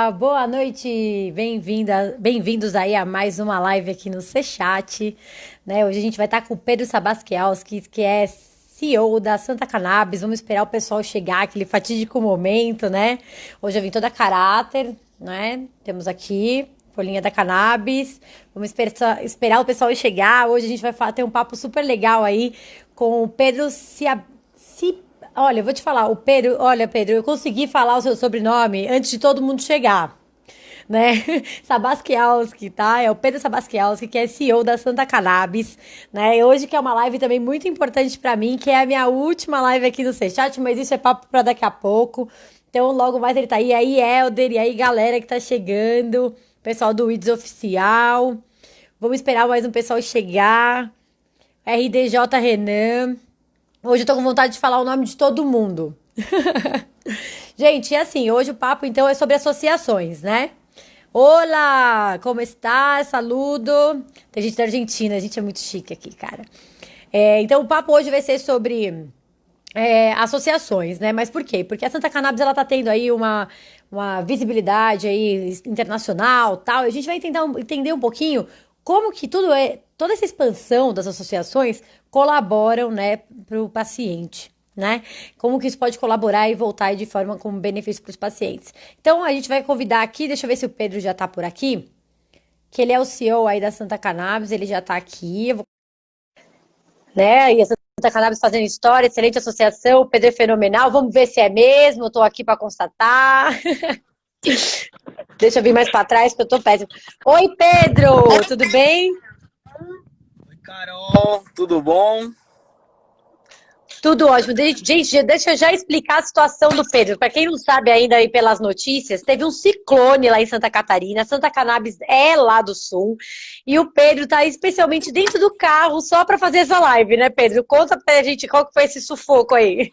Olá, boa noite, bem-vindos aí a mais uma live aqui no C-Chat, né? Hoje a gente vai estar com o Pedro Sabaskielski, que é CEO da Santa Cannabis. Vamos esperar o pessoal chegar, aquele fatídico momento, né? Hoje eu vim toda a caráter, né? Temos aqui Folhinha da Cannabis. Vamos esperar o pessoal chegar. Hoje a gente vai ter um papo super legal aí com o Pedro Olha, eu vou te falar, o Pedro, olha, Pedro, eu consegui falar o seu sobrenome antes de todo mundo chegar, né? Sabaskielski, tá? É o Pedro Sabaskielski, que é CEO da Santa Cannabis, né? E hoje que é uma live também muito importante pra mim, que é a minha última live aqui no C-Chat, mas isso é papo pra daqui a pouco. Então, logo mais ele tá aí. Aí, Helder, e aí, galera que tá chegando, pessoal do Wids Oficial. Vamos esperar mais um pessoal chegar. RDJ Renan. Hoje eu tô com vontade de falar o nome de todo mundo. Gente, e assim, hoje o papo então é sobre associações, né? Olá, como está? Saludo. Tem gente da Argentina, a gente é muito chique aqui, cara. Então o papo hoje vai ser sobre associações, né? Mas por quê? Porque a Santa Cannabis ela tá tendo aí uma visibilidade aí internacional, tal. E a gente vai entender um pouquinho como que toda essa expansão das associações colaboram, né, para o paciente. Né? Como que isso pode colaborar e voltar de forma com benefício para os pacientes. Então a gente vai convidar aqui, deixa eu ver se o Pedro já está por aqui, que ele é o CEO aí da Santa Cannabis, ele já está aqui. Né? E a Santa Cannabis fazendo história, excelente associação, o Pedro é fenomenal, vamos ver se é mesmo, eu tô aqui para constatar. Deixa eu vir mais para trás, que eu tô péssimo. Oi, Pedro, tudo bem? Oi, Carol, tudo bom? Tudo ótimo. Gente, deixa eu já explicar a situação do Pedro. Para quem não sabe ainda aí pelas notícias, teve um ciclone lá em Santa Catarina. Santa Cannabis é lá do sul. E o Pedro tá especialmente dentro do carro só para fazer essa live, né, Pedro? Conta pra gente qual que foi esse sufoco aí.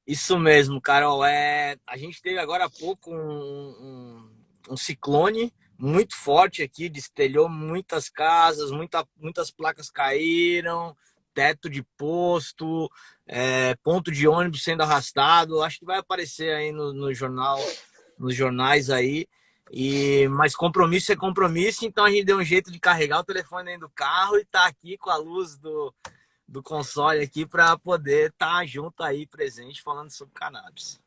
Isso mesmo, Carol. A gente teve agora há pouco um ciclone muito forte aqui, destelhou muitas casas, muitas placas caíram, teto de posto, ponto de ônibus sendo arrastado. Acho que vai aparecer aí no jornal, nos jornais aí. Mas compromisso é compromisso, então a gente deu um jeito de carregar o telefone dentro do carro e tá aqui com a luz do console aqui para poder estar junto aí, presente, falando sobre cannabis.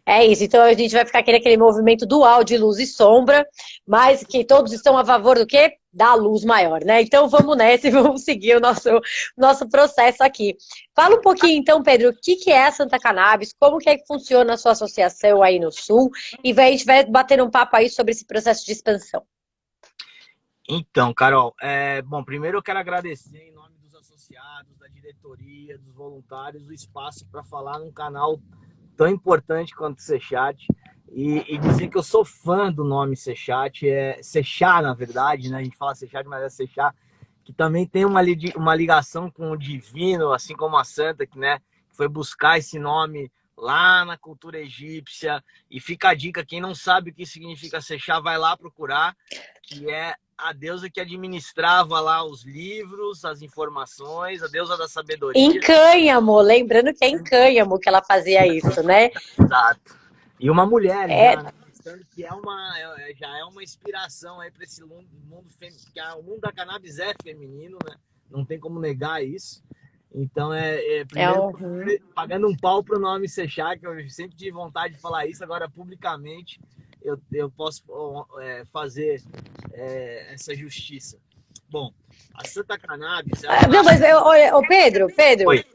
É isso, então a gente vai ficar aquele movimento dual de luz e sombra, mas que todos estão a favor do quê? Da luz maior, né? Então vamos nessa e vamos seguir o nosso processo aqui. Fala um pouquinho então, Pedro, o que é a Santa Cannabis, como que é que funciona a sua associação aí no Sul, e a gente vai bater um papo aí sobre esse processo de expansão. Então, Carol, bom, primeiro eu quero agradecer em nome dos associados, da diretoria, dos voluntários, o espaço para falar num canal tão importante quanto o Sechat e dizer que eu sou fã do nome Sechat, Sechá, na verdade, né? A gente fala Sechat, mas é Sechá, que também tem uma ligação com o divino, assim como a Santa, que, né, foi buscar esse nome lá na cultura egípcia. E fica a dica, quem não sabe o que significa Sechá, vai lá procurar, que é a deusa que administrava lá os livros, as informações, a deusa da Em sabedoria. Cânhamo, lembrando que é em Cânhamo que ela fazia isso, né? Exato. E uma mulher É, já, né? Mostrando que já é uma inspiração aí para esse mundo feminino, porque o mundo da cannabis é feminino, né? Não tem como negar isso. Então, é primeiro um... pagando um pau pro nome Sechá, que eu sempre tive vontade de falar isso, agora publicamente eu posso fazer essa justiça. Bom, a Santa Cannabis, ela Não, mas nasce... olha, ô Pedro, Oi,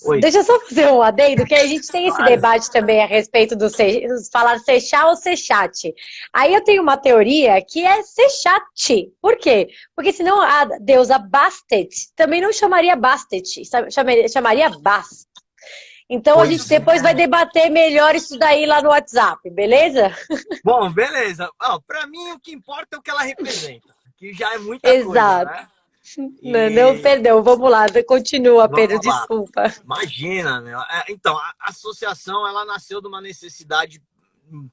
oi, deixa eu só fazer um adendo, que a gente tem esse claro. debate também a respeito do falar Sechá ou Sechate. Aí eu tenho uma teoria que é Sechate. Por quê? Porque senão a deusa Bastet também não chamaria Bastet, chamaria Bas. Então a gente Pois depois vai é. debater melhor isso daí lá no WhatsApp, beleza? Bom, beleza. Para mim, o que importa é o que ela representa, que já é muita coisa, Exato. né? Não, não, E perdão, vamos lá, continua, Pedro, vamos lá. desculpa. Imagina, meu. Então, a associação ela nasceu de uma necessidade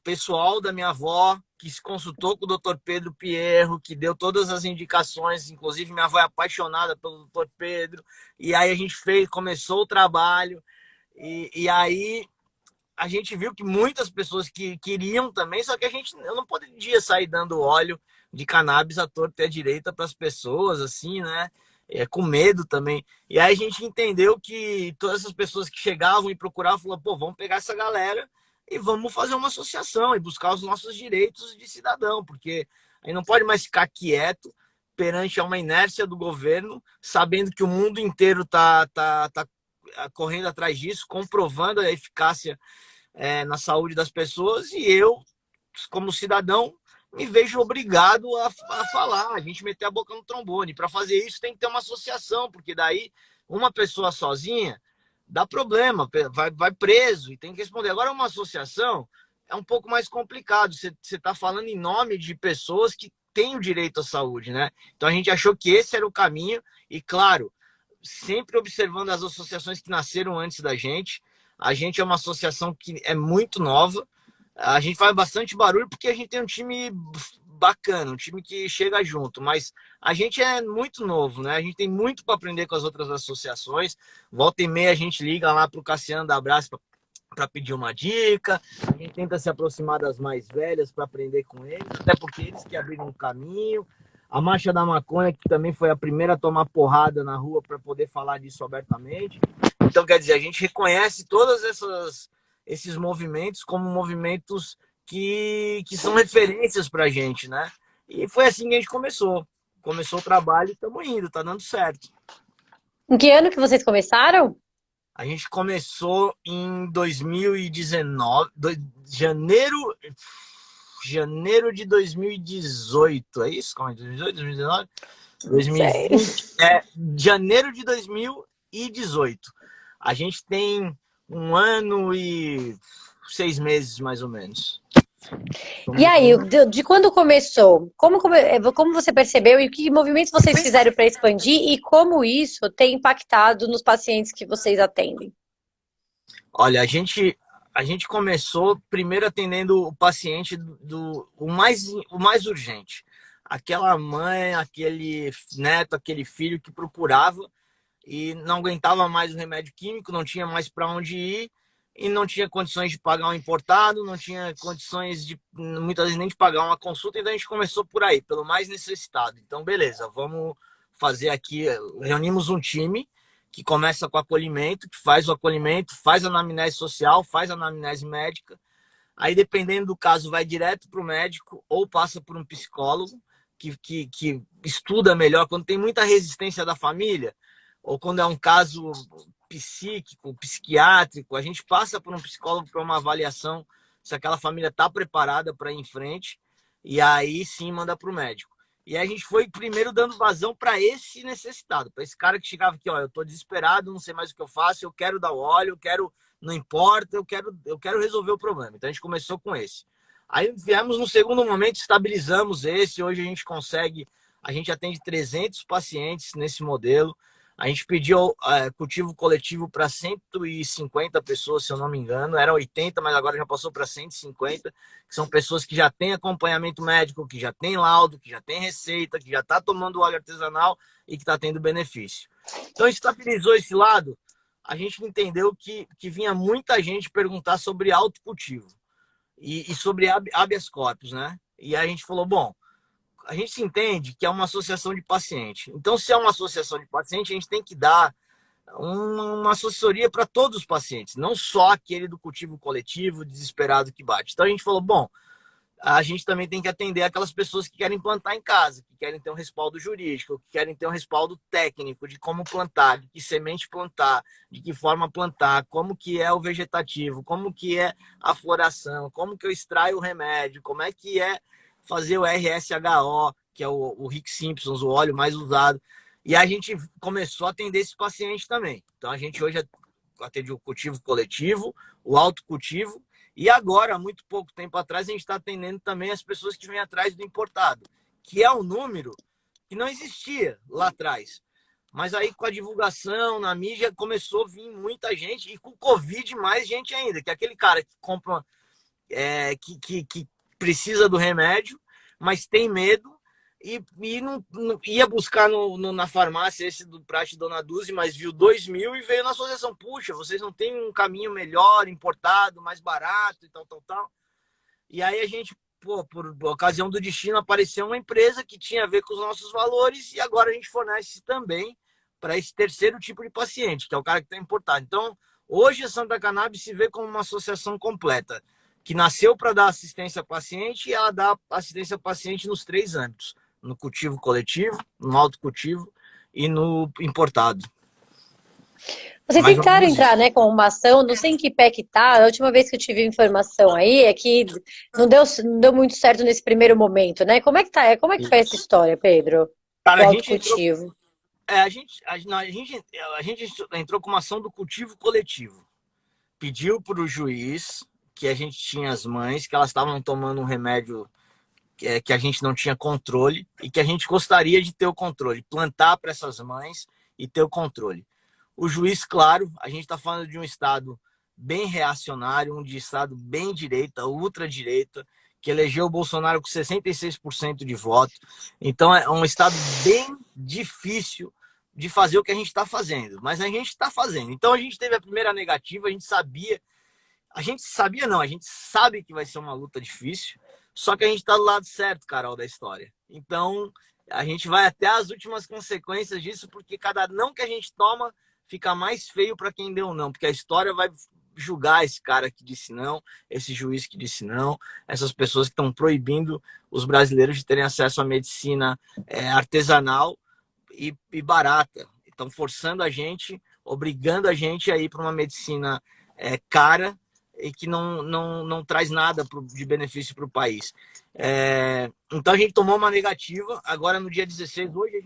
pessoal da minha avó, que se consultou com o Dr. Pedro Pierro, que deu todas as indicações, inclusive minha avó é apaixonada pelo Dr. Pedro, e aí a gente começou o trabalho, e aí a gente viu que muitas pessoas que queriam também, só que eu não podia sair dando óleo de cannabis à torta e à direita para as pessoas, assim, né? Com medo também. E aí a gente entendeu que todas essas pessoas que chegavam e procuravam, falaram, pô, vamos pegar essa galera e vamos fazer uma associação e buscar os nossos direitos de cidadão, porque aí não pode mais ficar quieto perante a uma inércia do governo, sabendo que o mundo inteiro tá correndo atrás disso, comprovando a eficácia na saúde das pessoas, e eu, como cidadão, me vejo obrigado a falar, a gente meter a boca no trombone. Para fazer isso tem que ter uma associação, porque daí uma pessoa sozinha dá problema, vai preso e tem que responder. Agora, uma associação é um pouco mais complicado, você está falando em nome de pessoas que têm o direito à saúde, né? Então a gente achou que esse era o caminho, e claro, sempre observando as associações que nasceram antes da gente. A gente é uma associação que é muito nova. A gente faz bastante barulho porque a gente tem um time bacana, um time que chega junto, mas a gente é muito novo, né? A gente tem muito para aprender com as outras associações. Volta e meia a gente liga lá para o Cassiano da Brás para pedir uma dica. A gente tenta se aproximar das mais velhas para aprender com eles, até porque eles que abriram o caminho. A Marcha da Maconha, que também foi a primeira a tomar porrada na rua para poder falar disso abertamente. Então, quer dizer, a gente reconhece todos esses movimentos como movimentos que são referências para a gente, né? E foi assim que a gente começou. Começou o trabalho e estamos indo, tá dando certo. Em que ano que vocês começaram? A gente começou em 2019, janeiro de 2018, é isso? Como é? 2018, 2019? Sei. 2020, janeiro de 2018. A gente tem 1 ano e 6 meses, mais ou menos. E aí, de quando começou? Como você percebeu e que movimentos vocês fizeram para expandir e como isso tem impactado nos pacientes que vocês atendem? Olha, a gente começou primeiro atendendo o paciente o mais urgente. Aquela mãe, aquele neto, aquele filho que procurava e não aguentava mais o remédio químico, não tinha mais para onde ir e não tinha condições de pagar um importado, não tinha condições de muitas vezes nem de pagar uma consulta, então a gente começou por aí, pelo mais necessitado. Então, beleza, vamos fazer aqui, reunimos um time que começa com acolhimento, que faz o acolhimento, faz a anamnese social, faz a anamnese médica. Aí, dependendo do caso, vai direto para o médico ou passa por um psicólogo que estuda melhor. Quando tem muita resistência da família, ou quando é um caso psíquico, psiquiátrico, a gente passa por um psicólogo para uma avaliação se aquela família está preparada para ir em frente, e aí sim manda para o médico. E aí a gente foi primeiro dando vazão para esse necessitado, para esse cara que chegava aqui, ó, eu estou desesperado, não sei mais o que eu faço, eu quero dar o óleo, eu quero, não importa, eu quero resolver o problema. Então a gente começou com esse. Aí viemos no segundo momento, estabilizamos esse, hoje a gente atende 300 pacientes nesse modelo. A gente pediu cultivo coletivo para 150 pessoas, se eu não me engano. Era 80, mas agora já passou para 150, que são pessoas que já têm acompanhamento médico, que já têm laudo, que já têm receita, que já está tomando óleo artesanal e que está tendo benefício. Então, estabilizou esse lado. A gente entendeu que vinha muita gente perguntar sobre autocultivo e sobre habeas corpus, né? E aí a gente falou, bom, a gente se entende que é uma associação de paciente. Então, se é uma associação de paciente, a gente tem que dar uma assessoria para todos os pacientes, não só aquele do cultivo coletivo, desesperado que bate. Então, a gente falou, bom, a gente também tem que atender aquelas pessoas que querem plantar em casa, que querem ter um respaldo jurídico, que querem ter um respaldo técnico de como plantar, de que semente plantar, de que forma plantar, como que é o vegetativo, como que é a floração, como que eu extraio o remédio, como é que é fazer o RSHO, que é o Rick Simpsons, o óleo mais usado. E a gente começou a atender esse paciente também. Então, a gente hoje atende o cultivo coletivo, o autocultivo, e agora, há muito pouco tempo atrás, a gente está atendendo também as pessoas que vêm atrás do importado, que é um número que não existia lá atrás. Mas aí, com a divulgação na mídia, começou a vir muita gente, e com o Covid, mais gente ainda, que é aquele cara que compra, que precisa do remédio, mas tem medo e ia buscar na farmácia esse do Prate Dona Duzi, mas viu 2.000 e veio na associação. Puxa, vocês não têm um caminho melhor, importado, mais barato e tal, tal, tal. E aí a gente, pô, por ocasião do destino, apareceu uma empresa que tinha a ver com os nossos valores e agora a gente fornece também para esse terceiro tipo de paciente, que é o cara que está importado. Então, hoje a Santa Cannabis se vê como uma associação completa, que nasceu para dar assistência ao paciente e ela dá assistência ao paciente nos 3 âmbitos: no cultivo coletivo, no autocultivo e no importado. Vocês Mais ou tentaram menos entrar, isso. né, com uma ação, não sei em que pé que tá. A última vez que eu tive informação aí é que não deu muito certo nesse primeiro momento, né? Como é que tá? Como é que foi essa história, Pedro? Cara, Do a gente entrou, autocultivo. a gente entrou com uma ação do cultivo coletivo. Pediu para o juiz que a gente tinha as mães, que elas estavam tomando um remédio que a gente não tinha controle e que a gente gostaria de ter o controle, plantar para essas mães e ter o controle. O juiz, claro, a gente está falando de um estado bem reacionário, um de estado bem direita, ultradireita, que elegeu o Bolsonaro com 66% de voto. Então é um estado bem difícil de fazer o que a gente está fazendo, mas a gente está fazendo. Então a gente teve a primeira negativa, a gente sabe que vai ser uma luta difícil, só que a gente está do lado certo, Carol, da história. Então a gente vai até as últimas consequências disso, porque cada não que a gente toma fica mais feio para quem deu não, porque a história vai julgar esse cara que disse não, esse juiz que disse não, essas pessoas que estão proibindo os brasileiros de terem acesso à medicina artesanal e barata. Estão forçando a gente, obrigando a gente a ir para uma medicina cara e que não traz nada de benefício para o país. Então a gente tomou uma negativa. Agora no dia 16, hoje a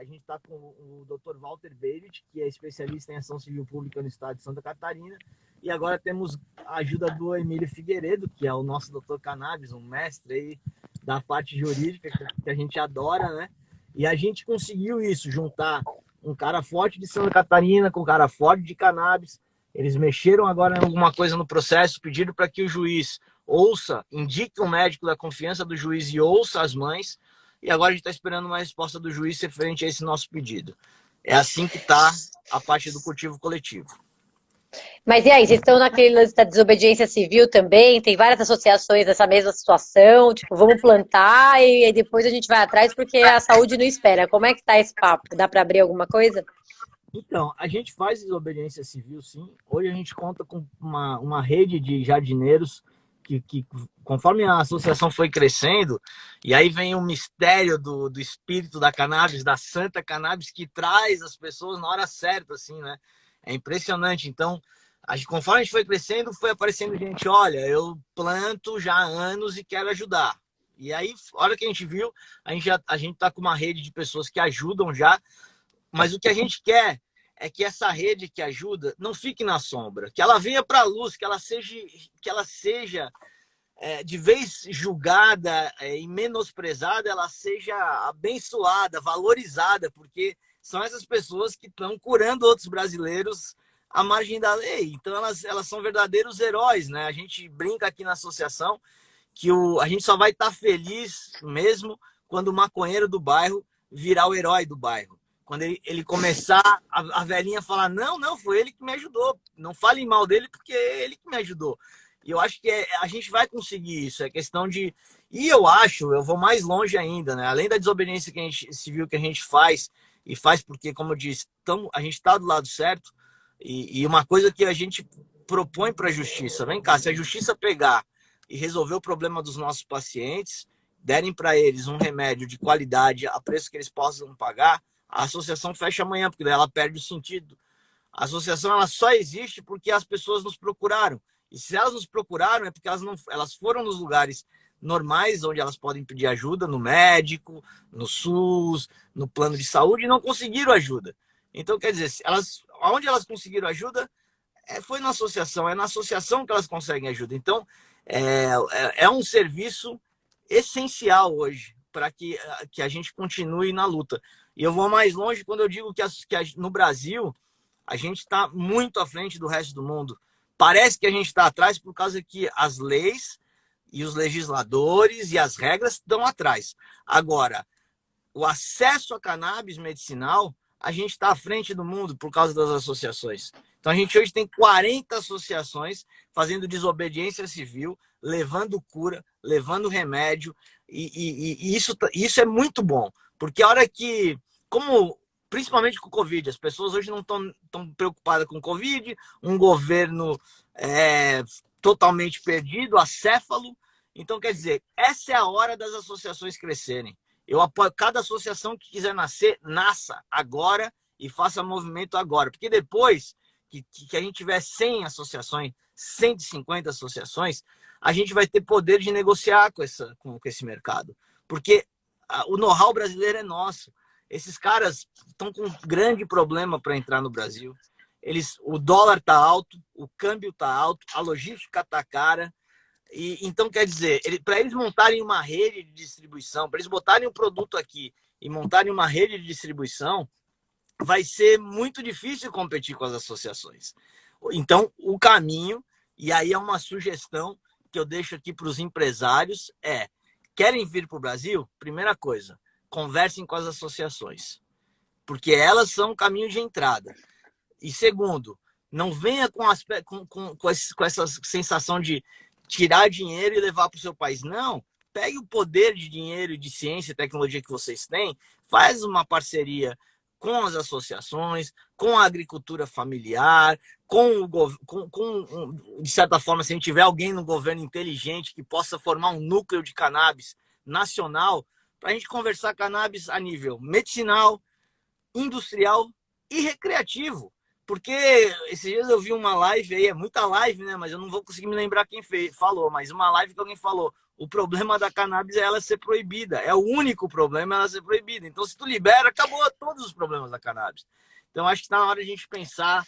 gente está com o Dr. Walter Beirit, que é especialista em ação civil pública no estado de Santa Catarina, e agora temos a ajuda do Emílio Figueiredo, que é o nosso doutor Cannabis, um mestre aí da parte jurídica que a gente adora, né? E a gente conseguiu isso, juntar um cara forte de Santa Catarina com um cara forte de cannabis. Eles mexeram agora em alguma coisa no processo, pediram para que o juiz ouça, indique um médico da confiança do juiz e ouça as mães. E agora a gente está esperando uma resposta do juiz referente a esse nosso pedido. É assim que está a parte do cultivo coletivo. Mas e aí, vocês estão naquele lance da desobediência civil também? Tem várias associações nessa mesma situação, tipo, vamos plantar e aí depois a gente vai atrás porque a saúde não espera. Como é que tá esse papo? Dá para abrir alguma coisa? Então, a gente faz desobediência civil, sim. Hoje a gente conta com uma rede de jardineiros que, conforme a associação foi crescendo, e aí vem o mistério do espírito da cannabis, da Santa Cannabis, que traz as pessoas na hora certa, assim, né? É impressionante. Então, conforme a gente foi crescendo, foi aparecendo gente, olha, eu planto já há anos e quero ajudar. E aí, a hora que a gente viu, a gente tá com uma rede de pessoas que ajudam já, mas o que a gente quer é que essa rede que ajuda não fique na sombra, que ela venha para a luz, que ela seja de vez julgada e menosprezada, ela seja abençoada, valorizada, porque são essas pessoas que estão curando outros brasileiros à margem da lei. Então elas são verdadeiros heróis, né? A gente brinca aqui na associação que a gente só vai estar feliz mesmo quando o maconheiro do bairro virar o herói do bairro. Quando ele começar, a velhinha falar, não, foi ele que me ajudou. Não falem mal dele, porque é ele que me ajudou. E eu acho que a gente vai conseguir isso. É questão de... E eu vou mais longe ainda, né? Além da desobediência civil que a gente faz, e faz porque, como eu disse, a gente está do lado certo, e uma coisa que a gente propõe para a justiça, vem cá, se a justiça pegar e resolver o problema dos nossos pacientes, derem para eles um remédio de qualidade a preço que eles possam pagar, a associação fecha amanhã, porque daí ela perde o sentido. A associação ela só existe porque as pessoas nos procuraram. E se elas nos procuraram, é porque elas foram nos lugares normais, onde elas podem pedir ajuda, no médico, no SUS, no plano de saúde, e não conseguiram ajuda. Então, quer dizer, onde elas conseguiram ajuda foi na associação. É na associação que elas conseguem ajuda. Então, é um serviço essencial hoje para que a gente continue na luta. E eu vou mais longe quando eu digo que no Brasil a gente está muito à frente do resto do mundo. Parece que a gente está atrás por causa que as leis e os legisladores e as regras estão atrás. Agora, o acesso a cannabis medicinal, a gente está à frente do mundo por causa das associações. Então, a gente hoje tem 40 associações fazendo desobediência civil, levando cura, levando remédio, e isso é muito bom, porque a hora que, como principalmente com o Covid, as pessoas hoje não estão tão preocupadas com o Covid, um governo totalmente perdido, acéfalo. Então, quer dizer, essa é a hora das associações crescerem. Eu apoio cada associação que quiser nascer, nasça agora e faça movimento agora. Porque depois que a gente tiver 100 associações, 150 associações, a gente vai ter poder de negociar com esse mercado. Porque o know-how brasileiro é nosso. Esses caras estão com um grande problema para entrar no Brasil. O dólar está alto, o câmbio está alto, a logística está cara. Então, quer dizer, para eles montarem uma rede de distribuição, para eles botarem um produto aqui e montarem uma rede de distribuição, vai ser muito difícil competir com as associações. Então, o caminho, e aí é uma sugestão que eu deixo aqui para os empresários, querem vir para o Brasil? Primeira coisa, conversem com as associações, porque elas são o caminho de entrada. E segundo, não venha com essa sensação de tirar dinheiro e levar para o seu país. Não, pegue o poder de dinheiro, de ciência e tecnologia que vocês têm, faz uma parceria com as associações, com a agricultura familiar, de certa forma, se a gente tiver alguém no governo inteligente que possa formar um núcleo de cannabis nacional, para a gente conversar cannabis a nível medicinal, industrial e recreativo. Porque esses dias eu vi uma live aí, é muita live, né? Mas eu não vou conseguir me lembrar quem falou, mas uma live que alguém falou, o problema da cannabis é ela ser proibida. É o único problema ela ser proibida. Então, se tu libera, acabou todos os problemas da cannabis. Então, acho que está na hora de a gente pensar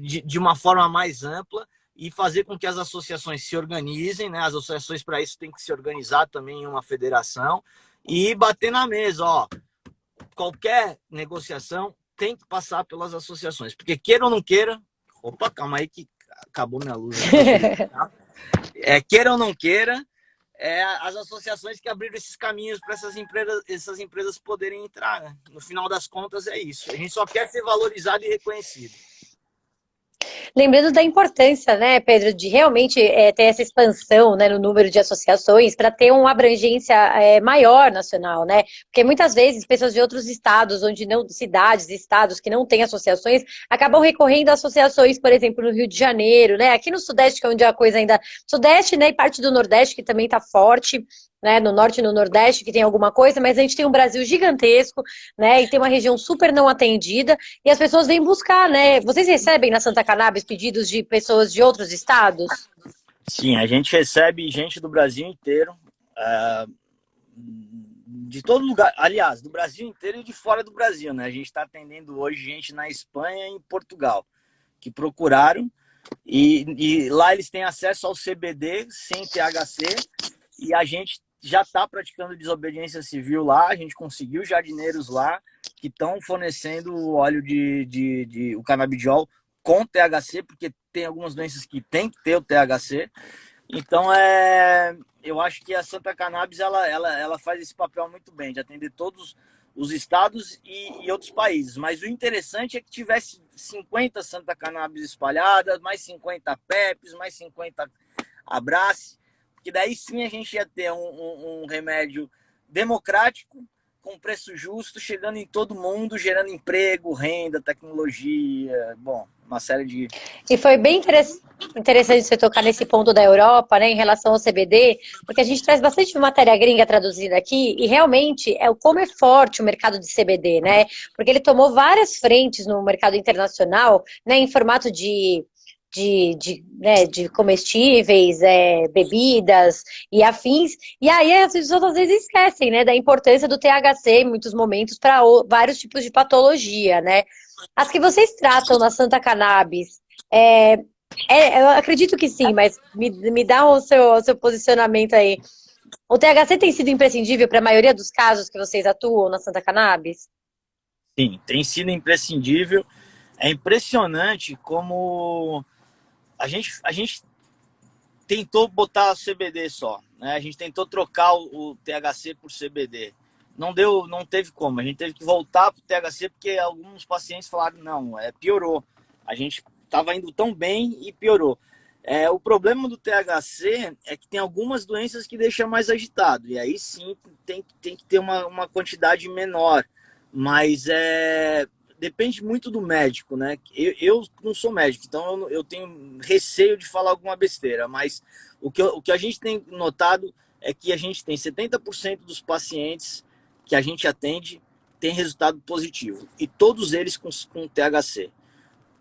de uma forma mais ampla e fazer com que as associações se organizem, né? As associações, para isso, têm que se organizar também em uma federação e bater na mesa, ó. Qualquer negociação tem que passar pelas associações, porque queira ou não queira, opa, calma aí que acabou minha luz aqui. Queira ou não queira, as associações que abriram esses caminhos para essas empresas poderem entrar, né? No final das contas é isso, a gente só quer ser valorizado e reconhecido. Lembrando da importância, né, Pedro, de realmente ter essa expansão, né, no número de associações para ter uma abrangência maior nacional, né? Porque muitas vezes pessoas de outros estados, onde não, cidades, estados que não têm associações, acabam recorrendo a associações, por exemplo, no Rio de Janeiro, né? Aqui no Sudeste, que é onde a coisa ainda. Sudeste, né, e parte do Nordeste, que também está forte. Né, no Norte e no Nordeste, que tem alguma coisa, mas a gente tem um Brasil gigantesco, né, e tem uma região super não atendida, e as pessoas vêm buscar, né? Vocês recebem na Santa Cannabis pedidos de pessoas de outros estados? Sim, a gente recebe gente do Brasil inteiro, de todo lugar, aliás, do Brasil inteiro e de fora do Brasil, né? A gente está atendendo hoje gente na Espanha e em Portugal, que procuraram, e lá eles têm acesso ao CBD sem THC, e a gente já está praticando desobediência civil lá, a gente conseguiu jardineiros lá que estão fornecendo o óleo o canabidiol com THC, porque tem algumas doenças que tem que ter o THC. Então, eu acho que a Santa Cannabis ela faz esse papel muito bem, de atender todos os estados e outros países. Mas o interessante é que tivesse 50 Santa Cannabis espalhadas, mais 50 PEPs, mais 50 Abrace, que daí sim a gente ia ter um remédio democrático, com preço justo, chegando em todo mundo, gerando emprego, renda, tecnologia, bom, uma série de... E foi bem interessante você tocar nesse ponto da Europa, né, em relação ao CBD, porque a gente traz bastante matéria gringa traduzida aqui, e realmente como é forte o mercado de CBD, né? Porque ele tomou várias frentes no mercado internacional, né, em formato de comestíveis, bebidas e afins, e aí as pessoas às vezes esquecem, né, da importância do THC em muitos momentos para vários tipos de patologia, né? As que vocês tratam na Santa Cannabis, eu acredito que sim, mas me dá o seu posicionamento aí. O THC tem sido imprescindível para a maioria dos casos que vocês atuam na Santa Cannabis? Sim, tem sido imprescindível. É impressionante como a gente tentou botar CBD só, né? A gente tentou trocar o THC por CBD. Não deu, não teve como. A gente teve que voltar para o THC porque alguns pacientes falaram não, piorou. A gente estava indo tão bem e piorou. O problema do THC é que tem algumas doenças que deixam mais agitado. E aí sim tem que ter uma quantidade menor. Mas depende muito do médico, né? Eu não sou médico, então eu tenho receio de falar alguma besteira. Mas o que a gente tem notado é que a gente tem 70% dos pacientes que a gente atende tem resultado positivo. E todos eles com THC.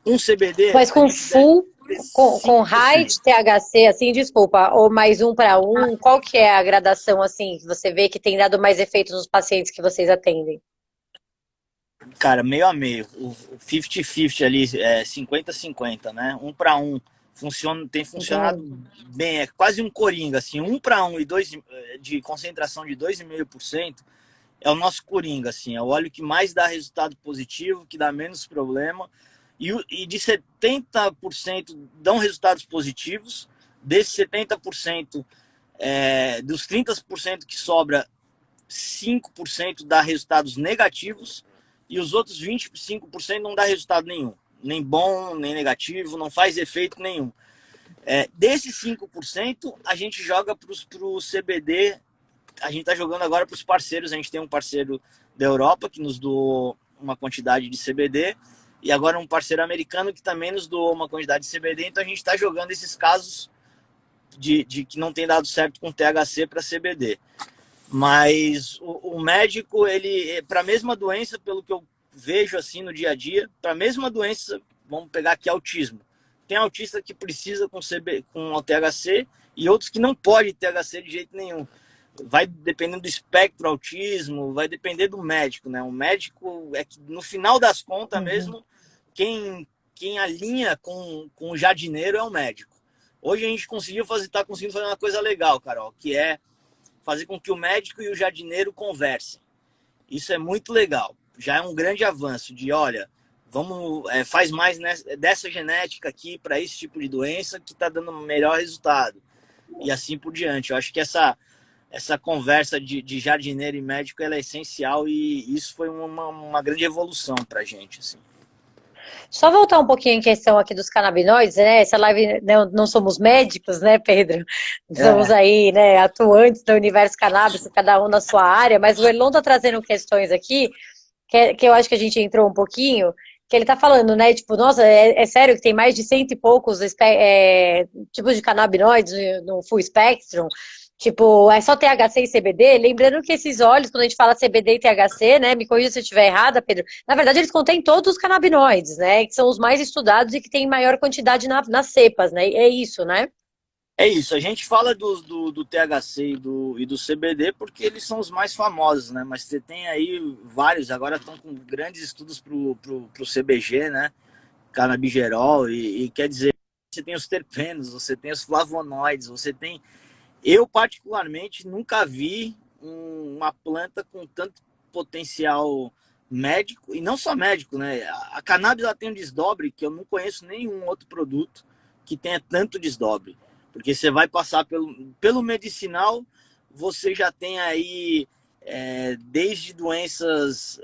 Um CBD, Mas a com gente deve full, ter com high 5%. de THC, assim, desculpa, ou mais um para um, qual que é a gradação, assim, que você vê que tem dado mais efeito nos pacientes que vocês atendem? Cara, meio a meio. O 50-50 ali, 50-50, né? Um para um. Tem funcionado Entendi. bem, é quase um coringa, assim, um para um e dois de concentração de 2,5% é o nosso coringa, assim, é o óleo que mais dá resultado positivo, que dá menos problema, e de 70% dão resultados positivos, desses 70%, dos 30% que sobra, 5% dá resultados negativos, e os outros 25% não dá resultado nenhum, nem bom, nem negativo, não faz efeito nenhum. Desses 5%, a gente joga para o CBD, a gente está jogando agora para os parceiros, a gente tem um parceiro da Europa que nos doou uma quantidade de CBD, e agora um parceiro americano que também nos doou uma quantidade de CBD, então a gente está jogando esses casos de que não tem dado certo com THC para CBD. Mas o médico, ele, para a mesma doença, pelo que eu vejo assim no dia a dia, para a mesma doença, vamos pegar aqui autismo. Tem autista que precisa com o THC e outros que não pode THC de jeito nenhum. Vai dependendo do espectro autismo, vai depender do médico, né? O médico é que no final das contas Uhum. mesmo, quem alinha com o jardineiro é o médico. Hoje a gente está conseguindo fazer uma coisa legal, Carol, que é fazer com que o médico e o jardineiro conversem. Isso é muito legal. Já é um grande avanço de, olha, vamos faz mais dessa genética aqui para esse tipo de doença que está dando melhor resultado. E assim por diante. Eu acho que essa conversa de jardineiro e médico ela é essencial e isso foi uma grande evolução para a gente. Assim. Só voltar um pouquinho em questão aqui dos canabinoides, né? Essa live, né, não somos médicos, né, Pedro? Somos É, aí, né, atuantes do universo canábico, cada um na sua área, mas o Erlon tá trazendo questões aqui que eu acho que a gente entrou um pouquinho, que ele tá falando, né? Tipo, nossa, é sério que tem mais de cento e poucos tipos de canabinoides no full spectrum. Tipo, é só THC e CBD? Lembrando que esses óleos, quando a gente fala CBD e THC, né? Me corrija se eu estiver errada, Pedro. Na verdade, eles contêm todos os canabinoides, né? Que são os mais estudados e que têm maior quantidade nas cepas, né? É isso, né? é isso, a gente fala do THC e do CBD porque eles são os mais famosos, né? Mas você tem aí vários, agora estão com grandes estudos pro CBG, né? Canabigerol, e quer dizer, você tem os terpenos, você tem os flavonoides, você tem. Eu, particularmente, nunca vi uma planta com tanto potencial médico, e não só médico, né? A cannabis ela tem um desdobre que eu não conheço nenhum outro produto que tenha tanto desdobre. Porque você vai passar pelo medicinal, você já tem aí desde doenças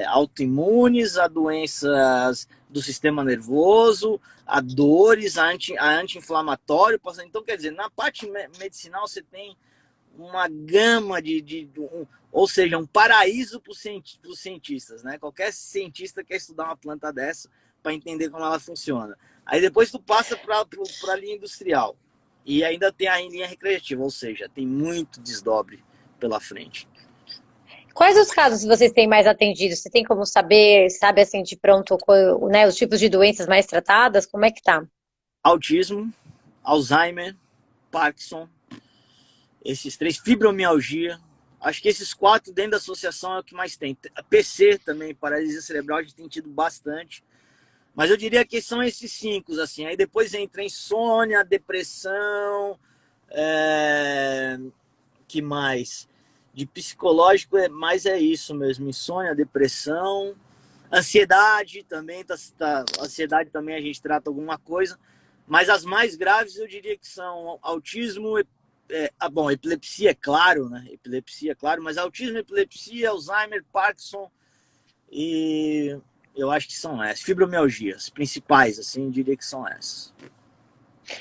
autoimunes a doenças do sistema nervoso, a dores, a anti-inflamatório. Então, quer dizer, na parte medicinal você tem uma gama ou seja, um paraíso para os cientistas, né? Qualquer cientista quer estudar uma planta dessa para entender como ela funciona. Aí depois tu passa para a linha industrial e ainda tem a linha recreativa, ou seja, tem muito desdobre pela frente. Quais os casos que vocês têm mais atendido? Você tem como saber, sabe assim, de pronto, né, os tipos de doenças mais tratadas? Como é que tá? Autismo, Alzheimer, Parkinson, esses três, fibromialgia. Acho que esses quatro dentro da associação é o que mais tem. A PC também, paralisia cerebral, a gente tem tido bastante. Mas eu diria que são esses cinco, assim. Aí depois entra insônia, depressão, que mais? De psicológico, mais é isso mesmo. Insônia, depressão, ansiedade também. Ansiedade também a gente trata alguma coisa. Mas as mais graves eu diria que são autismo, bom, epilepsia é claro, né? Epilepsia é claro, mas autismo, epilepsia, Alzheimer, Parkinson e eu acho que são essas. Fibromialgia, as principais, assim, eu diria que são essas.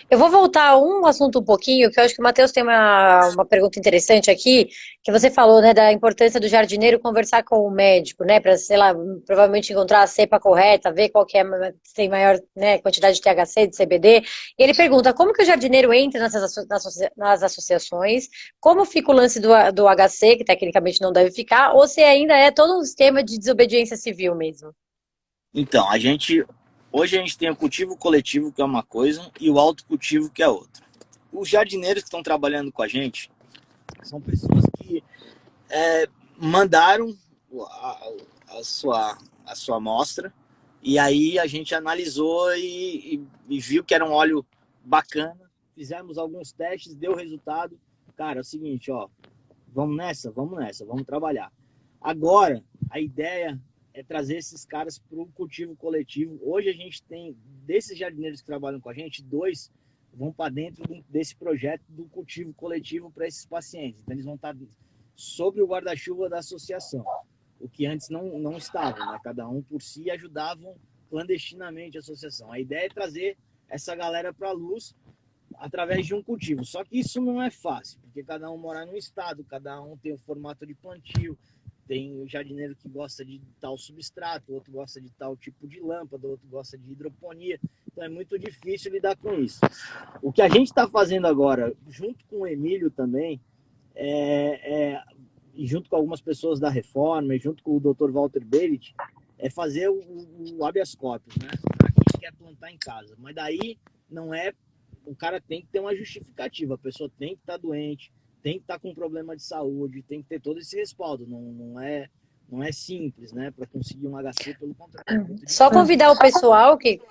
Eu vou voltar a um assunto um pouquinho, que eu acho que o Matheus tem uma pergunta interessante aqui, que você falou, né, da importância do jardineiro conversar com o médico, né, para, sei lá, provavelmente encontrar a cepa correta, ver qual que é, se tem maior, né, quantidade de THC, de CBD. E ele pergunta como que o jardineiro entra nas associações, como fica o lance do HC, que tecnicamente não deve ficar, ou se ainda é todo um esquema de desobediência civil mesmo. Então, hoje a gente tem o cultivo coletivo, que é uma coisa, e o autocultivo, que é outra. Os jardineiros que estão trabalhando com a gente são pessoas que mandaram a, a sua amostra, e aí a gente analisou e viu que era um óleo bacana, fizemos alguns testes, deu resultado. Cara, é o seguinte, ó, vamos nessa, vamos trabalhar. Agora, a ideia é trazer esses caras para o cultivo coletivo. Hoje a gente tem, desses jardineiros que trabalham com a gente, 2 vão para dentro desse projeto do cultivo coletivo para esses pacientes. Então, eles vão estar sobre o guarda-chuva da associação, o que antes não estava, né? Cada um por si ajudavam clandestinamente a associação. A ideia é trazer essa galera para a luz através de um cultivo. Só que isso não é fácil, porque cada um mora num estado, cada um tem um formato de plantio, tem o jardineiro que gosta de tal substrato, outro gosta de tal tipo de lâmpada, outro gosta de hidroponia. Então é muito difícil lidar com isso. O que a gente está fazendo agora, junto com o Emílio também, e junto com algumas pessoas da Reforma, e junto com o Dr. Walter Berit, é fazer o habeas corpus, né? Para quem quer plantar em casa. Mas daí não é. O cara tem que ter uma justificativa, a pessoa tem que estar doente, tem que estar com problema de saúde, tem que ter todo esse respaldo. Não é simples, né? Para conseguir um HC, pelo contrário. Só convidar o pessoal que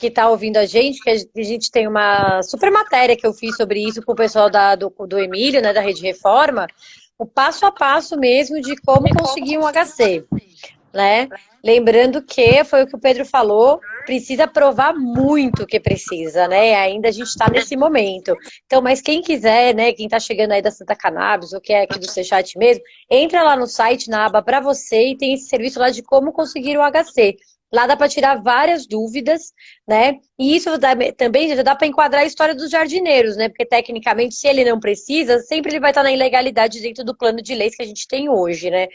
está ouvindo a gente, que a gente tem uma super matéria que eu fiz sobre isso com o pessoal do Emílio, né, da Rede Reforma, o passo a passo mesmo de como conseguir um HC, né? Lembrando que foi o que o Pedro falou, precisa provar muito que precisa, né? Ainda a gente está nesse momento. Então, mas quem quiser, né, quem está chegando aí da Santa Cannabis, ou que é aqui do Seixat mesmo, entra lá no site, na aba para você, e tem esse serviço lá de como conseguir o HC. Lá dá para tirar várias dúvidas, né? E isso também já dá para enquadrar a história dos jardineiros, né? Porque tecnicamente, se ele não precisa, sempre ele vai estar na ilegalidade dentro do plano de leis que a gente tem hoje, né?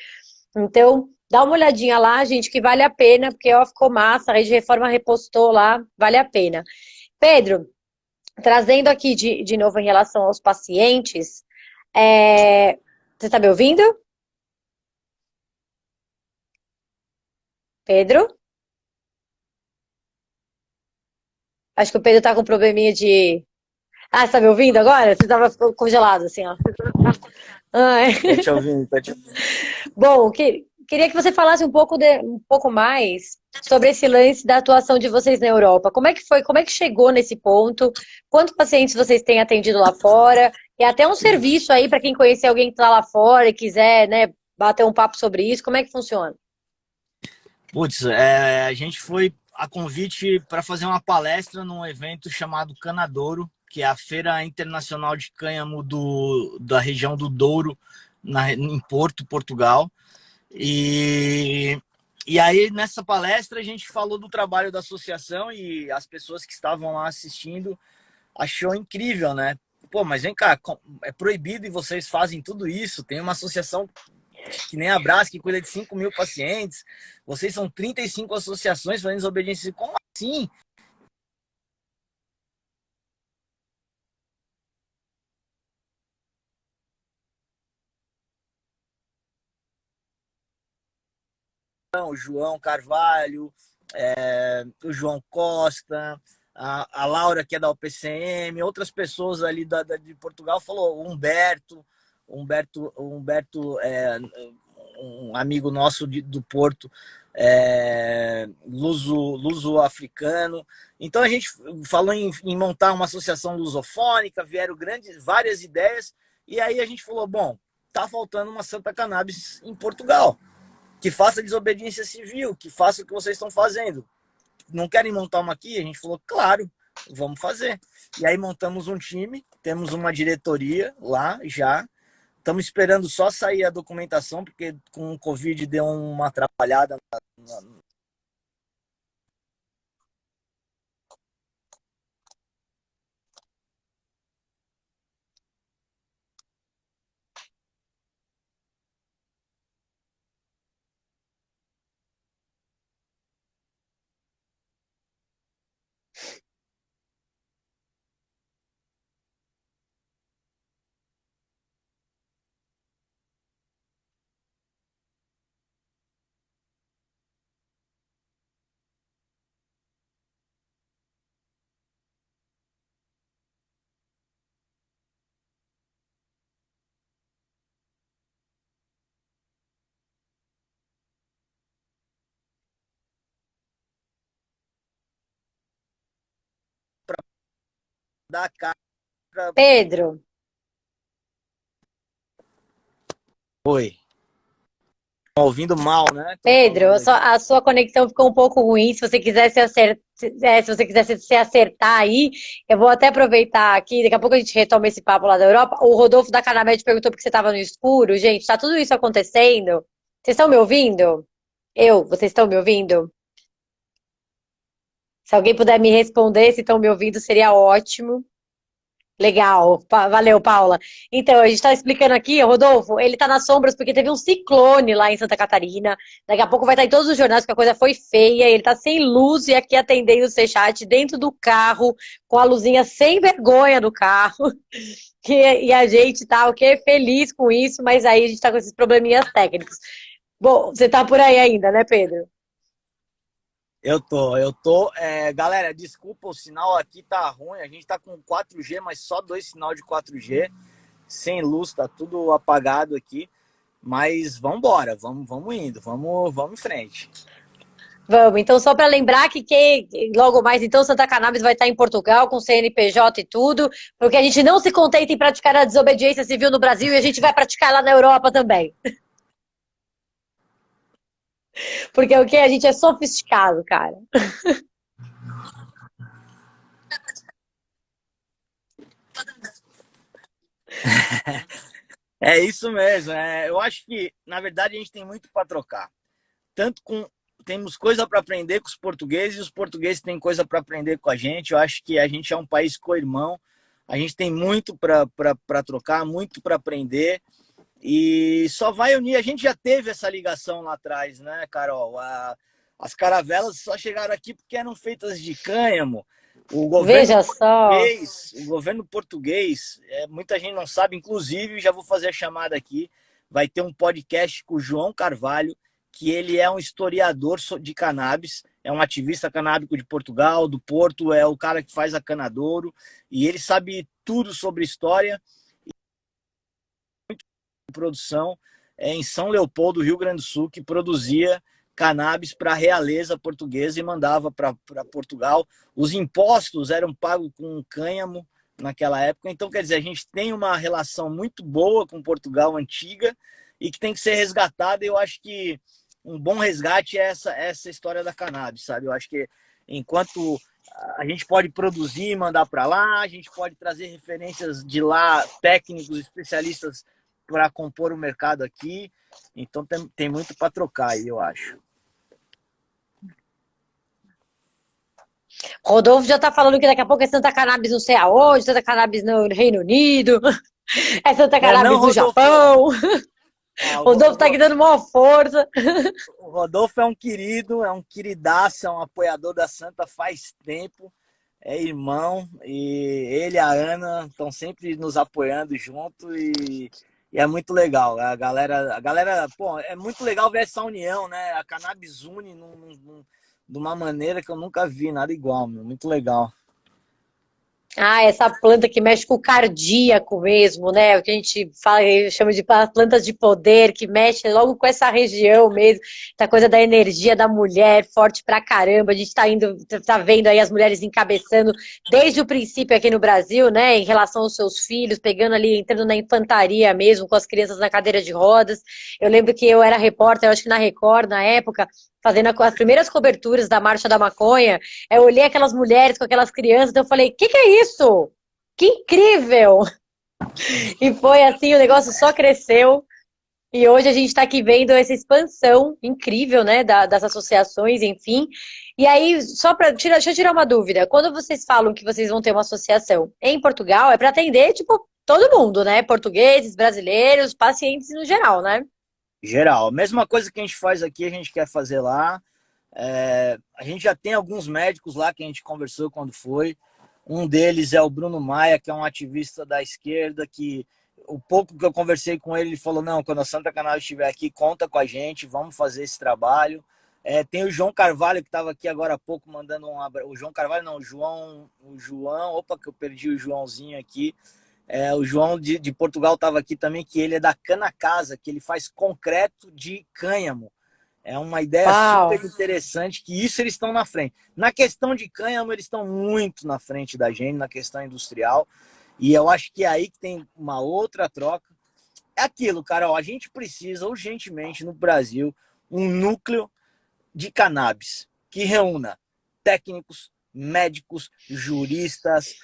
Então, dá uma olhadinha lá, gente, que vale a pena, porque ó, ficou massa, a Rede Reforma repostou lá, vale a pena. Pedro, trazendo aqui de novo em relação aos pacientes, você está me ouvindo? Pedro? Acho que o Pedro tá com um probleminha de. Ah, você tá me ouvindo agora? Você tava congelado, assim, ó. Ai. Tô te ouvindo, tô te ouvindo. Bom, queria que você falasse um pouco mais sobre esse lance da atuação de vocês na Europa. Como é que foi? Como é que chegou nesse ponto? Quantos pacientes vocês têm atendido lá fora? E até um serviço aí para quem conhecer alguém que está lá fora e quiser, né, bater um papo sobre isso. Como é que funciona? Putz, a gente foi a convite para fazer uma palestra num evento chamado Canadouro, que é a Feira Internacional de Cânhamo da região do Douro, em Porto, Portugal. E aí, nessa palestra, a gente falou do trabalho da associação e as pessoas que estavam lá assistindo achou incrível, né? Pô, mas vem cá, é proibido e vocês fazem tudo isso? Tem uma associação que nem a Brás, que cuida de 5.000 pacientes. Vocês são 35 associações fazendo desobediência. Como assim? O João Carvalho, o João Costa, a Laura, que é da UPCM, outras pessoas ali de Portugal, falou, o Humberto um amigo nosso do Porto, luso-africano. Então a gente falou em montar uma associação lusofônica, vieram várias ideias, e aí a gente falou, bom, tá faltando uma Santa Cannabis em Portugal, que faça desobediência civil, que faça o que vocês estão fazendo. Não querem montar uma aqui? A gente falou, claro, vamos fazer. E aí montamos um time, temos uma diretoria lá já. Estamos esperando só sair a documentação, porque com o Covid deu uma atrapalhada da cara. Pedro, Oi. Ouvindo mal, né? Estão Pedro, falando aqui. a sua conexão ficou um pouco ruim. Se você quiser se você quiser se acertar aí, eu vou até aproveitar aqui. Daqui a pouco a gente retoma esse papo lá da Europa. O Rodolfo da Canamed perguntou por que você estava no escuro. Gente, tá tudo isso acontecendo? Vocês estão me ouvindo? Vocês estão me ouvindo? Se alguém puder me responder se estão me ouvindo, seria ótimo. Legal, valeu, Paula. Então, a gente está explicando aqui, Rodolfo, ele está nas sombras porque teve um ciclone lá em Santa Catarina. Daqui a pouco vai estar em todos os jornais porque a coisa foi feia. Ele está sem luz e aqui atendendo o C-Chat dentro do carro, com a luzinha sem vergonha no carro. E a gente tá, o quê? Feliz com isso, mas aí a gente está com esses probleminhas técnicos. Bom, você tá por aí ainda, né, Pedro? Eu tô. Galera, desculpa, o sinal aqui tá ruim. A gente tá com 4G, mas só dois sinal de 4G. Sem luz, tá tudo apagado aqui. Mas vamos embora, vamos indo, vamos em frente. Vamos, então só para lembrar que logo mais, então, Santa Cannabis vai estar em Portugal com CNPJ e tudo, porque a gente não se contenta em praticar a desobediência civil no Brasil e a gente vai praticar lá na Europa também. Porque o que? A gente é sofisticado, cara. É isso mesmo. Eu acho que, na verdade, a gente tem muito para trocar. Tanto com temos coisa para aprender com os portugueses e os portugueses têm coisa para aprender com a gente. Eu acho que a gente é um país co-irmão. A gente tem muito para trocar, muito para aprender e só vai unir. A gente já teve essa ligação lá atrás, né, Carol? As caravelas só chegaram aqui porque eram feitas de cânhamo. O governo Veja só. português, o governo português, muita gente não sabe, inclusive, já vou fazer a chamada aqui, vai ter um podcast com o João Carvalho, que ele é um historiador de cannabis, é um ativista canábico de Portugal, do Porto, é o cara que faz a Canadouro, e ele sabe tudo sobre história e produção em São Leopoldo, Rio Grande do Sul, que produzia cannabis para a realeza portuguesa e mandava para Portugal. Os impostos eram pagos com cânhamo naquela época. Então, quer dizer, a gente tem uma relação muito boa com Portugal antiga e que tem que ser resgatada. Eu acho que um bom resgate é essa história da cannabis, sabe? Eu acho que enquanto a gente pode produzir e mandar para lá, a gente pode trazer referências de lá, técnicos, especialistas para compor o mercado aqui. Então tem muito para trocar aí, eu acho. Rodolfo já tá falando que daqui a pouco é Santa Cannabis não sei aonde, Santa Cannabis no Reino Unido, é Santa Não é não, Cannabis no Rodolfo? Japão. Ah, Rodolfo tá aqui dando maior força. o Rodolfo é um querido, é um queridaço, é um apoiador da Santa faz tempo, é irmão, e ele e a Ana estão sempre nos apoiando junto e é muito legal. Pô, é muito legal ver essa união, né? A Cannabis une de uma maneira que eu nunca vi, nada igual, meu. Muito legal. Ah, essa planta que mexe com o cardíaco mesmo, né? O que a gente fala, chama de plantas de poder, que mexe logo com essa região mesmo, essa coisa da energia da mulher, forte pra caramba. A gente tá indo, tá vendo aí as mulheres encabeçando desde o princípio aqui no Brasil, né? Em relação aos seus filhos, pegando ali, entrando na infantaria mesmo, com as crianças na cadeira de rodas. Eu lembro que eu era repórter, eu acho que na Record, na época, fazendo as primeiras coberturas da Marcha da Maconha. Eu olhei aquelas mulheres com aquelas crianças, então eu falei, que é isso? Que incrível! E foi assim, o negócio só cresceu. E hoje a gente está aqui vendo essa expansão incrível, né, das associações, enfim. E aí, só para tirar, deixa eu tirar uma dúvida. Quando vocês falam que vocês vão ter uma associação em Portugal, é para atender, tipo, todo mundo, né? Portugueses, brasileiros, pacientes no geral, né? Geral. Mesma coisa que a gente faz aqui, a gente quer fazer lá. A gente já tem alguns médicos lá que a gente conversou quando foi. Um deles é o Bruno Maia, que é um ativista da esquerda, que o pouco que eu conversei com ele, ele falou, não, quando a Santa Cannabis estiver aqui, conta com a gente, vamos fazer esse trabalho. Tem o João Carvalho, que estava aqui agora há pouco, mandando um abraço. O João Carvalho, não, o João, opa, que eu perdi o Joãozinho aqui. O João de Portugal estava aqui também, que ele é da Cana Casa, que ele faz concreto de cânhamo. É uma ideia Uau! super interessante, que isso eles estão na frente. Na questão de cânhamo, eles estão muito na frente da gente, na questão industrial. E eu acho que é aí que tem uma outra troca. É aquilo, Carol, a gente precisa urgentemente no Brasil um núcleo de cannabis que reúna técnicos, médicos, juristas,